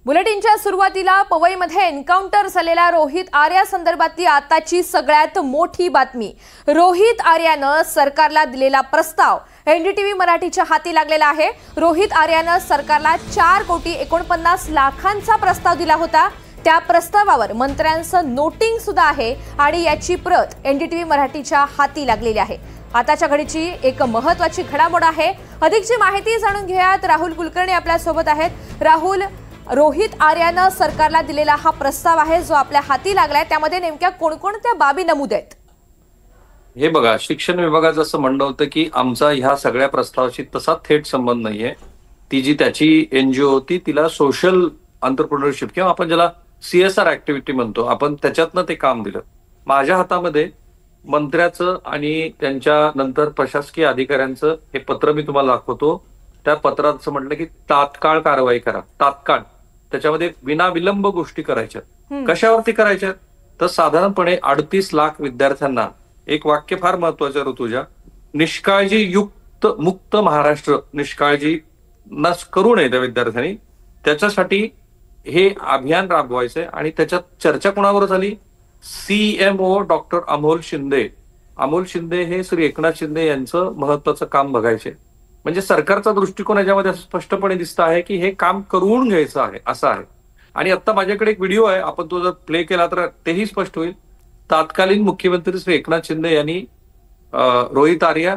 बुलेटिनच्या सुरुवातीला पवईमध्ये एन्काउंटर झालेल्या रोहित आर्या संदर्भातली आताची सगळ्यात मोठी बातमी। रोहित आर्यानं सरकारला दिलेला प्रस्ताव एनडीटीव्ही मराठीच्या हाती लागलेला आहे। रोहित आर्यानं सरकारला 4,49,00,000चा प्रस्ताव दिला होता। त्या प्रस्तावावर मंत्र्यांचं नोटिंग सुद्धा आहे आणि याची प्रत एनडीटीव्ही मराठीच्या हाती लागलेली आहे। आताच्या घडीची एक महत्त्वाची घडामोड आहे। अधिकची माहिती जाणून घेऊयात। राहुल कुलकर्णी आपल्या सोबत आहेत। राहुल, रोहित आर्यानं सरकारला दिलेला हा प्रस्ताव आहे जो आपल्या हाती लागलाय, त्यामध्ये नेमक्या कोणकोणत्या बाबी नमूद आहेत? हे बघा, शिक्षण विभागाचं असं म्हणणं होतं की आमचा ह्या सगळ्या प्रस्तावाशी तसा थेट संबंध नाहीये। ती जी त्याची एनजीओ होती तिला सोशल एंटरप्रेन्योरशिप किंवा आपण ज्याला सीएसआर ऍक्टिव्हिटी म्हणतो, आपण त्याच्यातनं ते काम दिलं। माझ्या हातामध्ये मंत्र्याचं आणि त्यांच्या नंतर प्रशासकीय अधिकाऱ्यांचं हे पत्र मी तुम्हाला दाखवतो। त्या पत्रात असं म्हटलं की तात्काळ कारवाई करा, तात्काळ। त्याच्यामध्ये विनाविलंब गोष्टी करायच्या। कशावरती करायच्या? तर साधारणपणे 38 लाख विद्यार्थ्यांना, एक वाक्य फार महत्वाचं ऋतुजा, निष्काळजी युक्त मुक्त महाराष्ट्र, निष्काळजी करू नये त्या विद्यार्थ्यांनी, त्याच्यासाठी हे अभियान राबवायचंय। आणि त्याच्यात चर्चा कोणावर झाली? CMO doctor Amol Shinde. अमोल शिंदे हे श्री एकनाथ शिंदे यांचं महत्वाचं काम बघायचे। म्हणजे सरकारचा दृष्टिकोन याच्यामध्ये स्पष्टपणे दिसत आहे की हे काम करून घ्यायचं आहे, असं आहे। आणि आता माझ्याकडे एक व्हिडिओ आहे, आपण तो जर प्ले केला तर तेही स्पष्ट होईल। तत्कालीन मुख्यमंत्री श्री एकनाथ शिंदे यांनी रोहित आर्या,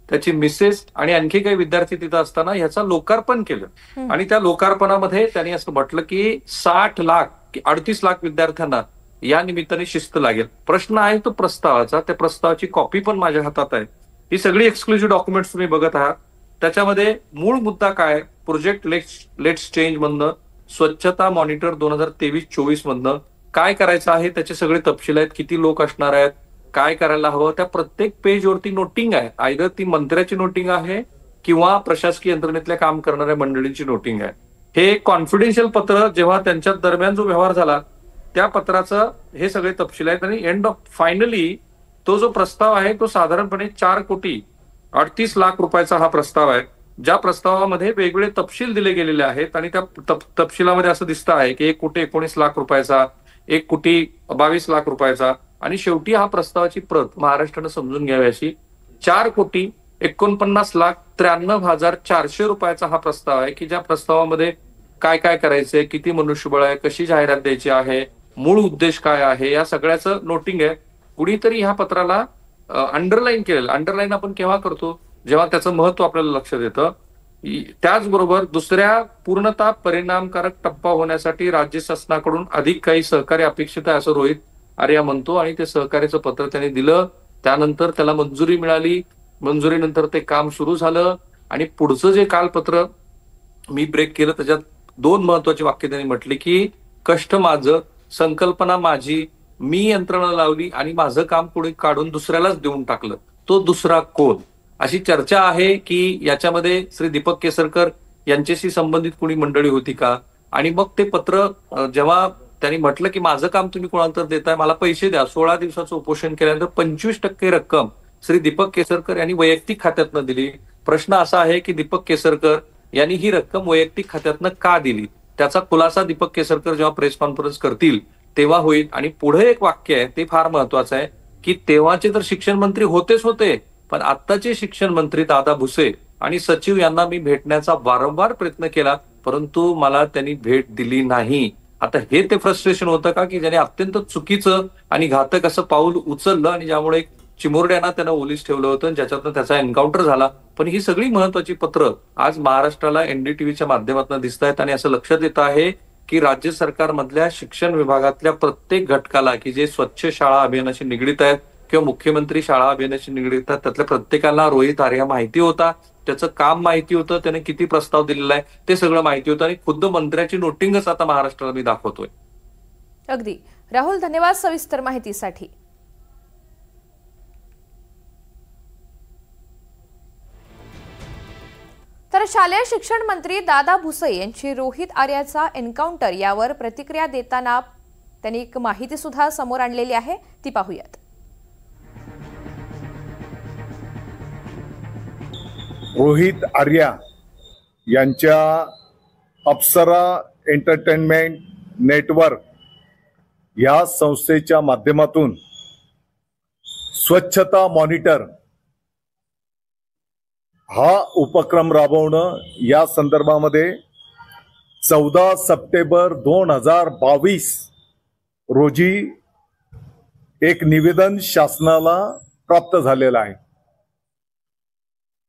त्याची मिसेस आणि आणखी काही विद्यार्थी तिथं असताना याचं लोकार्पण केलं। आणि त्या लोकार्पणामध्ये त्यांनी असं म्हटलं की 60 लाख 38 लाख विद्यार्थ्यांना या निमित्ताने शिस्त लागेल। प्रश्न आहे तो प्रस्तावाचा, त्या प्रस्तावाची कॉपी पण माझ्या हातात आहे। ही सगळी एक्सक्लुझिव्ह डॉक्युमेंट्स तुम्ही बघत आहात। त्याच्यामध्ये मूळ मुद्दा काय? प्रोजेक्ट लेट्स चेंज मधनं, स्वच्छता मॉनिटर 2023-24 मधनं काय करायचं आहे त्याचे सगळे तपशील आहेत। किती लोक असणार आहेत, काय करायला हवं, त्या प्रत्येक पेजवरती नोटिंग आहे। आयदर ती मंत्र्याची नोटिंग आहे किंवा प्रशासकीय यंत्रणेतल्या काम करणाऱ्या मंडळींची नोटिंग आहे। हे कॉन्फिडेन्शियल पत्र जेव्हा त्यांच्या दरम्यान जो व्यवहार झाला त्या पत्राचं हे सगळे तपशील आहेत। आणि एंड ऑफ फायनली तो जो प्रस्ताव आहे तो साधारणपणे 4,38,00,000 रुपयाचा हा प्रस्ताव आहे। ज्या प्रस्तावामध्ये वेगवेगळे तपशील दिले गेलेले आहेत आणि त्या तपशिलामध्ये असं दिसतं आहे की 1,19,00,000 रुपयाचा, 1,22,00,000 रुपयाचा, आणि शेवटी हा प्रस्तावाची प्रत महाराष्ट्रानं समजून घ्यावी अशी 4,49,93,400 रुपयाचा हा प्रस्ताव आहे की ज्या प्रस्तावामध्ये काय काय करायचंय, किती मनुष्यबळ आहे, कशी जाहिरात द्यायची आहे, मूळ उद्देश काय आहे, या सगळ्याचं नोटिंग आहे। कुणीतरी ह्या पत्राला अंडरलाईन केलेलं। अंडरलाईन आपण केव्हा करतो? जेव्हा त्याचं महत्व आपल्याला लक्षात येतं। त्याचबरोबर दुसऱ्या पूर्णतः परिणामकारक टप्पा होण्यासाठी राज्य शासनाकडून अधिक काही सहकार्य अपेक्षित आहे असं रोहित आर्या म्हणतो। आणि ते सहकार्याचं पत्र त्यांनी दिलं, त्यानंतर त्याला मंजुरी मिळाली। मंजुरीनंतर ते काम सुरू झालं आणि पुढचं जे कालपत्र मी ब्रेक केलं त्याच्यात 2 महत्वाची वाक्य त्यांनी म्हटली की कष्ट माझं, संकल्पना माझी, मी यंत्रणा लावली आणि माझं काम पुढे काढून दुसऱ्यालाच देऊन टाकलं। तो दुसरा कोण? अशी चर्चा आहे की याच्यामध्ये श्री दीपक केसरकर यांच्याशी संबंधित कोणी मंडळी होती का? आणि मग ते पत्र जेव्हा त्यांनी म्हटलं की माझं काम तुम्ही कोणाला तर देताय, मला पैसे द्या, 16 दिवसाचं उपोषण केल्यानंतर 25% रक्कम श्री दीपक केसरकर यांनी वैयक्तिक खात्यातनं दिली। प्रश्न असा आहे की दीपक केसरकर यांनी ही रक्कम वैयक्तिक खात्यातनं का दिली? त्याचा खुलासा दीपक केसरकर जेव्हा प्रेस कॉन्फरन्स करतील तेव्हा होईल। आणि पुढे एक वाक्य आहे ते फार महत्वाचं आहे की तेव्हाचे तर शिक्षण मंत्री होतेच होते, पण आत्ताचे शिक्षण मंत्री दादा भुसे आणि सचिव यांना मी भेटण्याचा वारंवार प्रयत्न केला, परंतु मला त्यांनी भेट दिली नाही। आता हे ते फ्रस्ट्रेशन होतं का की ज्याने अत्यंत चुकीचं आणि घातक असं पाऊल उचललं आणि ज्यामुळे चिमुरड्यांना त्यांना ओलीस ठेवलं होतं, ज्याच्यातनं त्याचा एन्काउंटर झाला। पण ही सगळी महत्वाची पत्र आज महाराष्ट्राला एनडीटीव्हीच्या माध्यमातून दिसत आहेत। आणि असं लक्षात येत आहे की राज्य सरकारमधल्या शिक्षण विभागातल्या प्रत्येक घटकाला की जे स्वच्छ शाळा अभियानाशी निगडीत आहेत किंवा मुख्यमंत्री शाळा अभियानाशी निगडीत आहेत, त्यातल्या प्रत्येकाला रोहित आर्या माहिती होता, त्याचं काम माहिती होतं, त्याने किती प्रस्ताव दिलेला आहे ते सगळं माहिती होतं। आणि खुद्द मंत्र्याची नोटिंगच आता महाराष्ट्राला मी दाखवतोय। अगदी राहुल, धन्यवाद सविस्तर माहितीसाठी। तर शालेय शिक्षण मंत्री दादा भुसे यांची रोहित आर्याचा एन्काउंटर यावर प्रतिक्रिया देताना त्यांनी एक माहिती सुद्धा समोर आणलेली आहे, ती पाहूयात। रोहित आर्या यांच्या अप्सरा एंटरटेनमेंट नेटवर्क या संस्थेच्या माध्यमातून स्वच्छता मॉनिटर हा उपक्रम राबवणं, या संदर्भामध्ये 14 सप्टेंबर 2022 रोजी एक निवेदन शासनाला प्राप्त झालेलं आहे.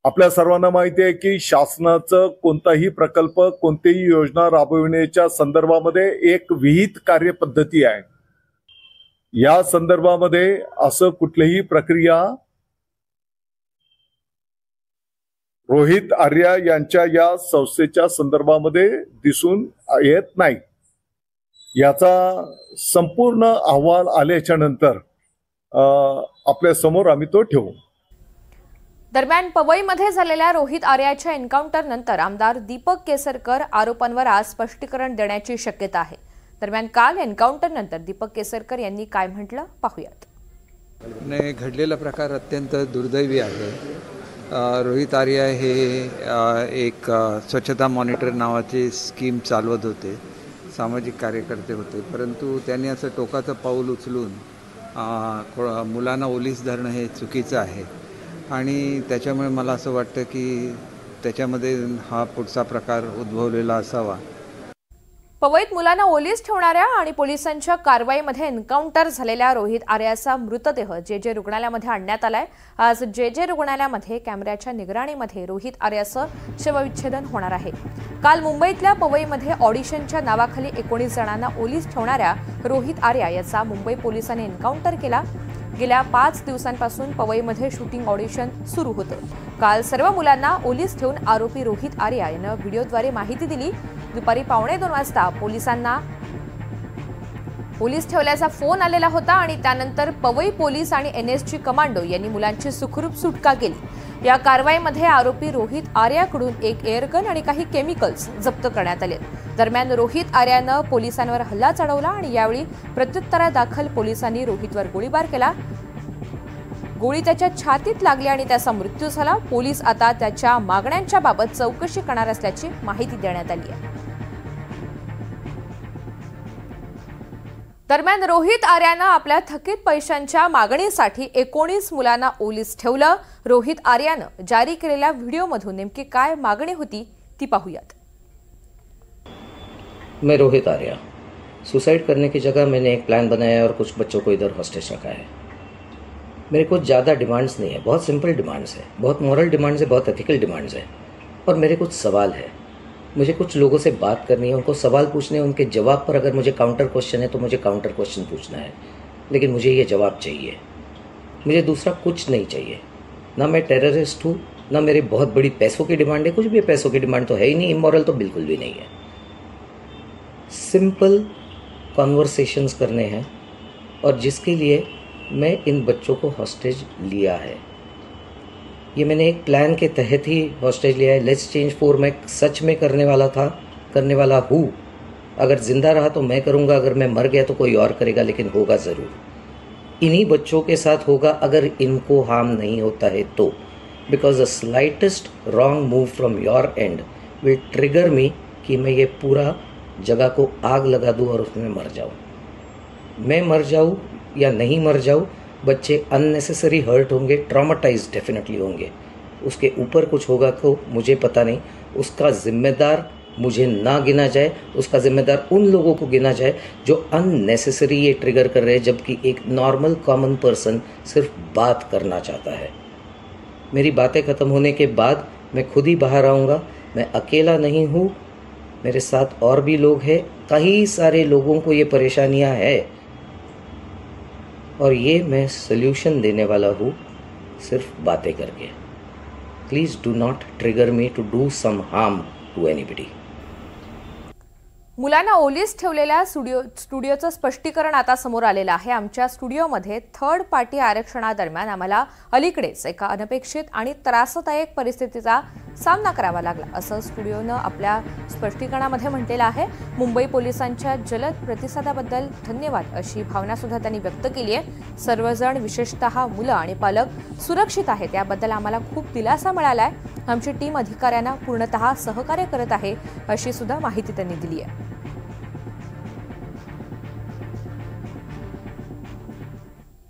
आपल्या सर्वांना माहिती आहे की शासनाचं कोणताही प्रकल्प, कोणतीही योजना राबविण्याच्या संदर्भामध्ये एक विहित कार्यपद्धती आहे. या संदर्भामध्ये असं कुठलीही प्रक्रिया रोहित आर्या यांच्या या संस्थेच्या संदर्भामध्ये दिसून येत नाही. याचा संपूर्ण अहवाल आल्याच्या नंतर आपल्या समोर आम्ही तो ठेवू. दरम्यान पवईमध्ये झालेल्या रोहित आर्याच्या एन्काउंटर नंतर आमदार दीपक केसरकर आरोपांवर आज स्पष्टीकरण देण्याची शक्यता आहे. दरम्यान काल एन्काउंटर नंतर दीपक केसरकर यांनी काय म्हटलं पाहूयात. नाही, घडलेला प्रकार अत्यंत दुर्दैवी आहे. रोहित आर्या हे एक स्वच्छता मॉनिटर नावाची स्कीम चालवत होते, सामाजिक कार्यकर्ते होते, परंतु त्यांनी असं टोकाचं पाऊल उचलून मुलांना ओलीस धरणं हे चुकीचं आहे आणि त्याच्यामुळे मला असं वाटतं की त्याच्यामध्ये हा पुढचा प्रकार उद्भवलेला असावा. पवईत मुलांना ओलीस ठेवणाऱ्या आणि पोलिसांच्या कारवाईमध्ये एन्काउंटर झालेल्या रोहित आर्याचा मृतदेह जे रुग्णालयामध्ये आणण्यात आलाय. आज जे रुग्णालयामध्ये कॅमेऱ्याच्या निगराणीमध्ये रोहित आर्याचं शवविच्छेदन होणार आहे. काल मुंबईतल्या पवईमध्ये ऑडिशनच्या नावाखाली 19 जणांना ओलीस ठेवणाऱ्या रोहित आर्या याचा मुंबई पोलिसांनी एन्काउंटर केला. गेल्या 5 दिवसांपासून पवईमध्ये शूटिंग ऑडिशन सुरू होतं. काल सर्व मुलांना ओलीस ठेवून आरोपी रोहित आर्या यानं व्हिडिओद्वारे माहिती दिली. दुपारी 1:15 वाजता पोलिसांना ओलीस ठेवल्याचा फोन आलेला होता आणि त्यानंतर पवई पोलीस आणि एनएसजी कमांडो यांनी मुलांची सुखरूप सुटका केली. या कारवाईमध्ये आरोपी रोहित आर्याकडून एक एअरगन आणि काही केमिकल्स जप्त करण्यात आले. दरम्यान रोहित आर्यानं पोलिसांवर हल्ला चढवला आणि यावेळी प्रत्युत्तरादाखल पोलिसांनी रोहितवर गोळीबार केला. गोळी त्याच्या छातीत लागली आणि त्याचा मृत्यू झाला. पोलीस आता त्याच्या मागण्यांच्या बाबत चौकशी करणार असल्याची माहिती देण्यात आली आहे. दरम्यान रोहित आर्यानं आपल्या थकीत पैशांच्या मागणीसाठी 19 मुलांना ओलीस ठेवलं. रोहित आर्यानं जारी केलेल्या व्हिडिओमधून नेमकी काय मागणी होती ती पाहूयात. मैं रोहित आर्या, सुसाइड करने की जगह मैंने एक प्लान बनाया और कुछ बच्चों को इधर हॉस्टेज रखा है. मेरे कुछ ज़्यादा डिमांड्स नहीं है, बहुत सिंपल डिमांड्स है, बहुत मॉरल डिमांड्स है, बहुत एथिकल डिमांड्स है. और मेरे कुछ सवाल है. मुझे कुछ लोगों से बात करनी है, उनको सवाल पूछने हैं, उनके जवाब पर अगर मुझे काउंटर क्वेश्चन है तो मुझे काउंटर क्वेश्चन पूछना है. लेकिन मुझे ये जवाब चाहिए. मुझे दूसरा कुछ नहीं चाहिए. ना मैं टेररिस्ट हूँ, ना मेरी बहुत बड़ी पैसों की डिमांड है. कुछ भी पैसों की डिमांड तो है ही नहीं. इमोरल तो बिल्कुल भी नहीं है. सिंपल कॉन्वर्सेशंस करने हैं और जिसके लिए मैं इन बच्चों को हॉस्टेज लिया है. ये मैंने एक प्लान के तहत ही हॉस्टेज लिया है. लेट्स चेंज 4 मैं सच में करने वाला हूँ. अगर जिंदा रहा तो मैं करूँगा, अगर मैं मर गया तो कोई और करेगा, लेकिन होगा ज़रूर. इन्हीं बच्चों के साथ होगा अगर इनको हार्म नहीं होता है तो. Because the slightest wrong move from your end will trigger me कि मैं ये पूरा जगह को आग लगा दूँ और उसमें मर जाऊँ. मैं मर जाऊँ या नहीं मर जाऊँ, बच्चे अननेसेसरी हर्ट होंगे, ट्रॉमाटाइज डेफिनेटली होंगे. उसके ऊपर कुछ होगा तो मुझे पता नहीं. उसका जिम्मेदार मुझे ना गिना जाए, उसका जिम्मेदार उन लोगों को गिना जाए जो अननेसेसरी ये ट्रिगर कर रहे हैं, जबकि एक नॉर्मल कॉमन पर्सन सिर्फ बात करना चाहता है. मेरी बातें ख़त्म होने के बाद मैं खुद ही बाहर आऊँगा. मैं अकेला नहीं हूँ, मेरे साथ और भी लोग हैं. कई सारे लोगों को ये परेशानियाँ हैं और ये मैं सल्यूशन देने वाला हूँ सिर्फ बातें करके. Please do not trigger me to do some harm to anybody. मुलांना ओलीस ठेवलेल्या स्टुडिओचं स्पष्टीकरण आता समोर आलेलं आहे. आमच्या स्टुडिओमध्ये थर्ड पार्टी आरक्षणादरम्यान आम्हाला अलीकडेच एका अनपेक्षित आणि त्रासदायक परिस्थितीचा सामना करावा लागला, असं स्टुडिओनं आपल्या स्पष्टीकरणामध्ये म्हटलेलं आहे. मुंबई पोलिसांच्या जलद प्रतिसादाबद्दल धन्यवाद अशी भावना सुद्धा त्यांनी व्यक्त केली आहे. सर्वजण विशेषतः मुलं आणि पालक सुरक्षित आहेत याबद्दल आम्हाला खूप दिलासा मिळाला आहे. आमची टीम अधिकाऱ्यांना पूर्णतः सहकार्य करत आहे अशी सुद्धा माहिती त्यांनी दिली आहे.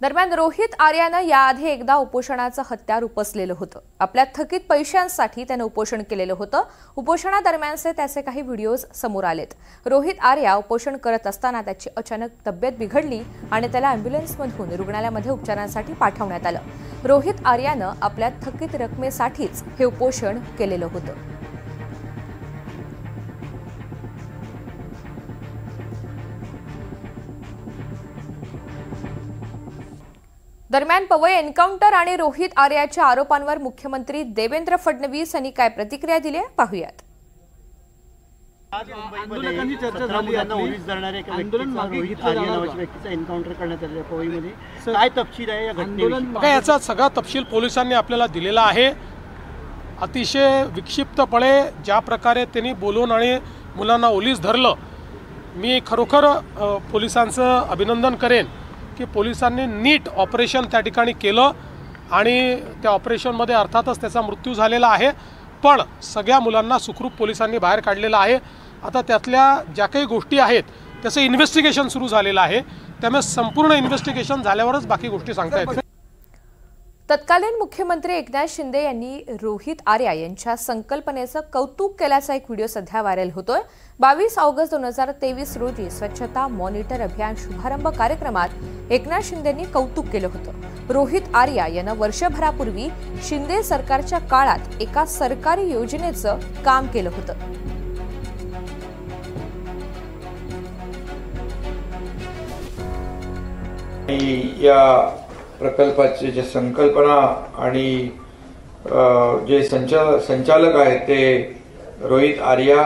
दरम्यान रोहित आर्यानं याआधी एकदा उपोषणाचं हत्यार उपसलेलं होतं. आपल्या थकीत पैशांसाठी त्यानं उपोषण केलेलं होतं. उपोषणादरम्यानचे त्याचे काही व्हिडिओज समोर आलेत. रोहित आर्या उपोषण करत असताना त्याची अचानक तब्येत बिघडली आणि त्याला अँब्युलन्समधून रुग्णालयामध्ये उपचारांसाठी पाठवण्यात आलं. रोहित आर्यानं आपल्या थकीत रकमेसाठीच हे उपोषण केलेलं होतं. दरम्यान पवई एन्काउंटर आणि रोहित आर्याच्या आरोपांवर मुख्यमंत्री देवेंद्र फडणवीस यांनी काय प्रतिक्रिया दिली आहे पाहूयात. आंदोलकांची चर्चा झाली आहे. पोलीस धरणारे एका व्यक्तीचा रोहित आर्या नावाच्या व्यक्तीचा एन्काउंटर करण्यात आलेला पवईमध्ये. काय तपशील आहे या घटनेविषयी? याचा सगळा तपशील पोलिसांनी आपल्याला दिलेला आहे. अतिशय विक्षिप्तपणे ज्या प्रकारे त्यांनी बोलून आणि मुलांना ओलीस धरलं, मी खरोखर पोलिसांचं अभिनंदन करेन की पोलिसांनी नीट ऑपरेशन त्या ठिकाणी केलं आणि त्या ऑपरेशनमध्ये अर्थातच त्याचा मृत्यू झालेला आहे, पण सगळ्या मुलांना सुखरूप पोलिसांनी बाहेर काढलेलं आहे. आता त्यातल्या ज्या काही गोष्टी आहेत त्याचं इन्व्हेस्टिगेशन सुरू झालेलं आहे, त्यामुळे संपूर्ण इन्व्हेस्टिगेशन झाल्यावरच बाकी गोष्टी सांगता येतील. तत्कालीन मुख्यमंत्री एकनाथ शिंदे यांनी रोहित आर्या यांच्या संकल्पनेचं कौतुक केल्याचा एक व्हिडिओ सध्या व्हायरल होतोय. 22 ऑगस्ट 2023 रोजी स्वच्छता मॉनिटर अभियान शुभारंभ कार्यक्रमात एकनाथ शिंदेंनी कौतुक केलं होतं. रोहित आर्या यानं वर्षभरापूर्वी शिंदे सरकारच्या काळात एका सरकारी योजनेचं काम केलं होतं. या प्रकल्पाची जे संकल्पना आणि जे संचालक आहेत ते रोहित आर्या,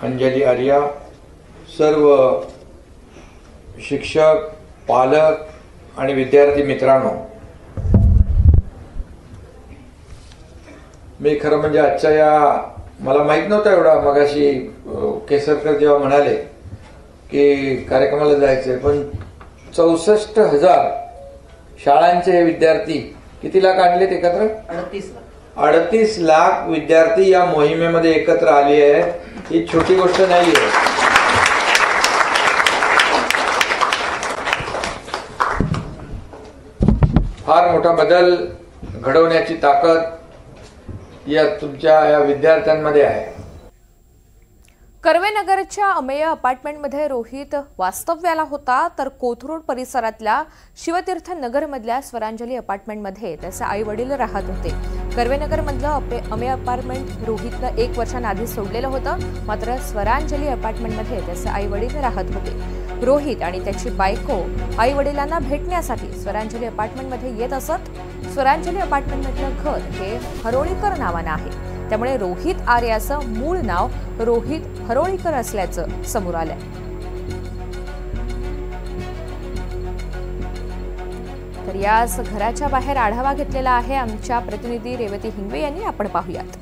अंजली आर्या, सर्व शिक्षक, पालक आणि विद्यार्थी मित्रांनो, मी खरं म्हणजे आजच्या या मला माहित नव्हतं एवढा, मगाशी केसरकर जेव्हा म्हणाले की कार्यक्रमाला जायचंय, पण 64,000 शाळांचे हे विद्यार्थी किती लाख आणलेत एकत्र? 38 लाख विद्यार्थी या मोहिमेमध्ये एकत्र आले आहेत. ही छोटी गोष्ट नाही आहे. फार मोठा बदल घडवण्याची ताकद या तुमच्या या विद्यार्थ्यांमध्ये आहे. कर्वेनगरच्या अमेय अपार्टमेंटमध्ये रोहित वास्तव्याला होता, तर कोथरूड परिसरातल्या शिवतीर्थ नगरमधल्या स्वरांजली अपार्टमेंटमध्ये त्याचे आई वडील राहत होते. कर्वेनगरमधलं अमेय अपार्टमेंट रोहितनं 1 वर्षांआधी सोडलेलं होतं, मात्र स्वरांजली अपार्टमेंटमध्ये त्याचे आई वडील राहत होते. रोहित आणि त्याची बायको आई वडिलांना भेटण्यासाठी स्वरांजली अपार्टमेंटमध्ये येत असत. स्वरांजली अपार्टमेंटमधलं घर हे हरोळीकर नावानं आहे, त्यामुळे रोहित आर्याचं मूळ नाव रोहित हरोळीकर असल्याचं समोर आलंय. तर याच घराच्या बाहेर आढावा घेतलेला आहे आमच्या प्रतिनिधी रेवती हिंगवे यांनी. आपण पाहूयात.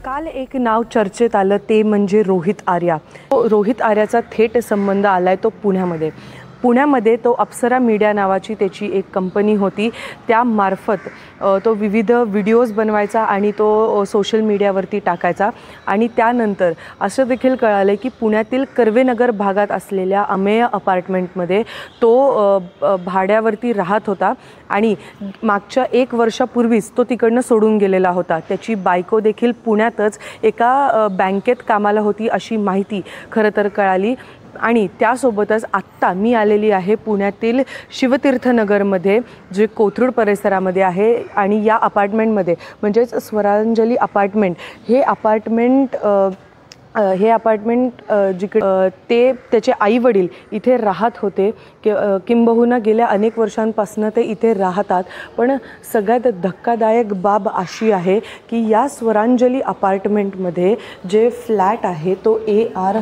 काल एक नाव चर्चेत आलं, ते म्हणजे रोहित आर्या. रोहित आर्याचा थेट संबंध आलाय तो पुण्यामध्ये तो अप्सरा मीडिया नावाची त्याची एक कंपनी होती, त्यामार्फत तो विविध व्हिडिओज बनवायचा आणि तो सोशल मीडियावरती टाकायचा. आणि त्यानंतर असं देखील कळालं की पुण्यातील कर्वेनगर भागात असलेल्या अमेय अपार्टमेंटमध्ये तो भाड्यावरती राहत होता आणि मागच्या 1 वर्षापूर्वीच तो तिकडनं सोडून गेलेला होता. त्याची बायको देखील पुण्यातच एका बँकेत कामाला होती अशी माहिती खरं तर कळाली. आणि त्यासोबतच आत्ता मी आलेली आहे पुण्यातील शिवतीर्थनगरमध्ये, जे कोथरूड परिसरामध्ये आहे. आणि या अपार्टमेंटमध्ये म्हणजेच स्वरांजली अपार्टमेंट हे अपार्टमेंट जिकडे ते त्याचे आई वडील इथे राहत होते, किंबहुना गेल्या अनेक वर्षांपासून ते इथे राहतात. पण सगळ्यात धक्कादायक बाब अशी आहे की या स्वरांजली अपार्टमेंटमध्ये जे फ्लॅट आहे तो AR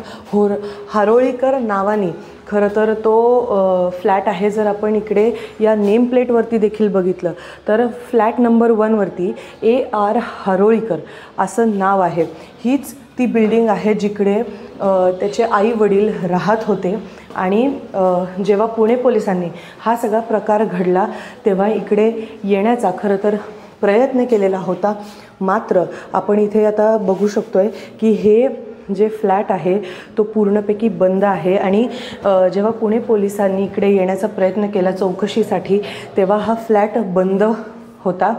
हरोळीकर नावाने खरं तर तो फ्लॅट आहे. जर आपण इकडे या नेम प्लेटवरती देखील बघितलं तर फ्लॅट नंबर 1 वरती AR हरोळीकर असं नाव आहे. हीच ती बिल्डिंग आहे जिकडे त्याचे आई वडील राहत होते. आणि जेव्हा पुणे पोलिसांनी हा सगळा प्रकार घडला तेव्हा इकडे येण्याचा खरं तर प्रयत्न केलेला होता. मात्र आपण इथे आता बघू शकतोय की हे जे फ्लॅट आहे तो पूर्णपैकी बंद आहे आणि जेव्हा पुणे पोलिसांनी इकडे येण्याचा प्रयत्न केला चौकशीसाठी तेव्हा हा फ्लॅट बंद होता.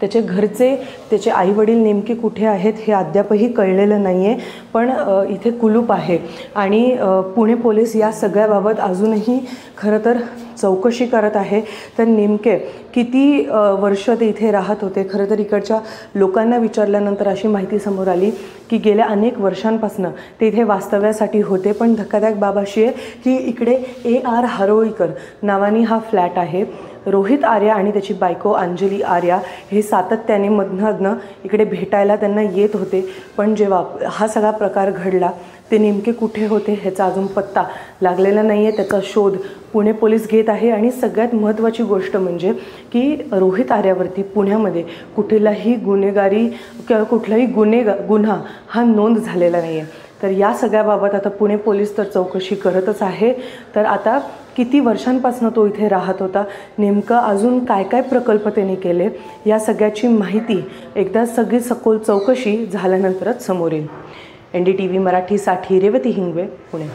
त्याचे घरचे, त्याचे आईवडील नेमके कुठे आहेत हे अद्यापही कळलेलं नाही आहे, पण इथे कुलूप आहे आणि पुणे पोलीस या सगळ्याबाबत अजूनही खरं तर चौकशी करत आहे. तर नेमके किती वर्ष ते इथे राहत होते. खरं तर इकडच्या लोकांना विचारल्यानंतर अशी माहिती समोर आली की गेल्या अनेक वर्षांपासून ते इथे वास्तव्यासाठी होते. पण धक्कादायक बाब अशी आहे की इकडे AR हरोळीकर नावाने हा फ्लॅट आहे. रोहित आर्या आणि त्याची बायको अंजली आर्या हे सातत्याने मधनं इकडे भेटायला त्यांना येत होते. पण जेव्हा हा सगळा प्रकार घडला ते नेमके कुठे होते ह्याचा अजून पत्ता लागलेला नाही आहे. त्याचा शोध पुणे पोलीस घेत आहे आणि सगळ्यात महत्त्वाची गोष्ट म्हणजे की रोहित आर्यावरती पुण्यामध्ये कुठलाही गुन्हेगारी किंवा कुठलाही गुन्हा हा नोंद झालेला नाही आहे. तर या सगळ्याबाबत आता पुणे पोलीस तर चौकशी करतच आहे. तर आता किती वर्षांपासून तो इथे राहत होता, नेमकं अजून काय काय प्रकल्प त्यांनी केले, या सगळ्याची माहिती एकदा सगळी सखोल चौकशी झाल्यानंतरच समोर येईल. NDTV मराठीसाठी रेवती हिंगवे, पुणे.